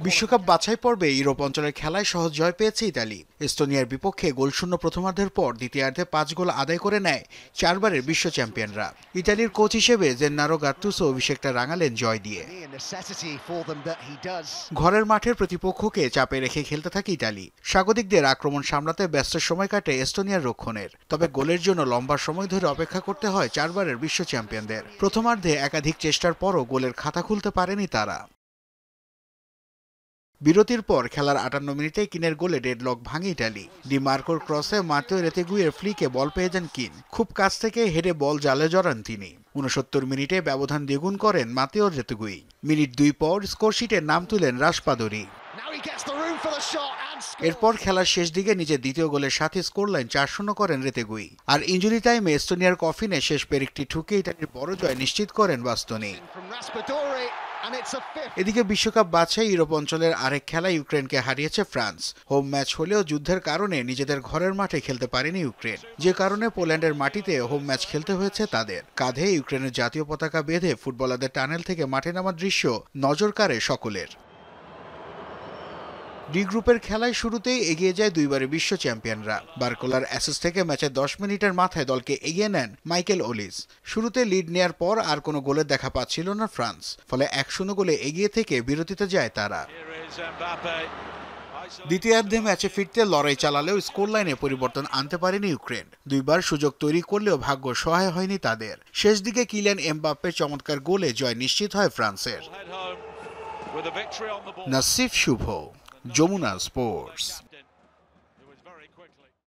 বিশ্বকাপ বাছাই পর্বে ইউরোপ অঞ্চলের খেলায় সহজ জয় পেয়েছে ইতালি। এস্তোনিয়ার বিপক্ষে গোলশূন্য প্রথমার্ধের পর দ্বিতীয়ার্ধে 5 গোল আদায় করে নেয় 4 বারের বিশ্ব চ্যাম্পিয়নরা। ইতালির কোচ হিসেবে জেন্নারো গাত্তুসো অভিষেকটা রাঙালেন জয় দিয়ে। ঘরের মাঠের প্রতিপক্ষকে চাপে রেখে খেলতে থাকে ইতালি। স্বাগতিকদের আক্রমণ সামলাতে ব্যস্ত সময় কাটে এস্তোনিয়ার রক্ষণের। তবে গোলের জন্য লম্বা সময় ধরে অপেক্ষা করতে হয় 4 বারের বিশ্ব চ্যাম্পিয়নদের। প্রথমার্ধে একাধিক চেষ্টার পরও গোলের খাতা খুলতে পারেনি তারা। বিরতির পর খেলার 58 মিনিটে কিনের গোলে ডেডলক ভাঙে ইতালি। ডি মার্কোর ক্রসে মাতেও রেতেগুইয়ের ফ্লিকে বল পেয়ে যান কিন। খুব কাছ থেকে হেডে বল জালে জড়ান তিনি। 69 মিনিটে ব্যবধান দ্বিগুণ করেন মাতেও রেতেগুই। মিনিট 2 পর স্কোরশিটে নাম তুলেন রাশপাদরি। এরপর খেলার শেষ দিকে নিজের দ্বিতীয় গোলের সাথে স্কোর লাইন 4-0 করেন রেতেগুই। আর ইনজুরি টাইমে এস্তোনিয়ার কফিনে শেষ পেরেকটি ঠুকে ইতালির বড় জয় নিশ্চিত করেন বাস্তোনি। এদিকে বিশ্বকাপ বাছাই ইউরোপ অঞ্চলের আরেক খেলা ইউক্রেনকে হারিয়েছে ফ্রান্স। হোম ম্যাচ হলেও যুদ্ধের কারণে নিজেদের ঘরের মাঠে খেলতে পারেনি ইউক্রেন, যে কারণে পোল্যান্ডের মাটিতে হোম ম্যাচ খেলতে হয়েছে তাদের। কাঁধে ইউক্রেনের জাতীয় পতাকা বেঁধে ফুটবলারদের টানেল থেকে মাঠে নামার দৃশ্য নজর কাড়ে সকলের। ডি গ্রুপের খেলায় শুরুতেই এগিয়ে যায় 2 বারের বিশ্ব চ্যাম্পিয়নরা। বার্কোলার অ্যাসিস্ট থেকে ম্যাচের 10 মিনিটের মাথায় দলকে এগিয়ে নেন মাইকেল ওলিস। শুরুতে লিড নেয়ার পর আর কোনো গোলের দেখা পাচ্ছিল না ফ্রান্স, ফলে 1-0 গোলে এগিয়ে থেকে বিরতিতে যায় তারা। দ্বিতীয়ার্ধে ম্যাচে ফিরতে লড়াই চালালেও স্কোর লাইনে পরিবর্তন আনতে পারেনি ইউক্রেন। 2 বার সুযোগ তৈরি করলেও ভাগ্য সহায় হয়নি তাদের। শেষ দিকে কিলিয়ান এমবাপ্পের চমৎকার গোলে জয় নিশ্চিত হয় ফ্রান্সের। নাসিফ শুভ, যমুনা স্পোর্টস।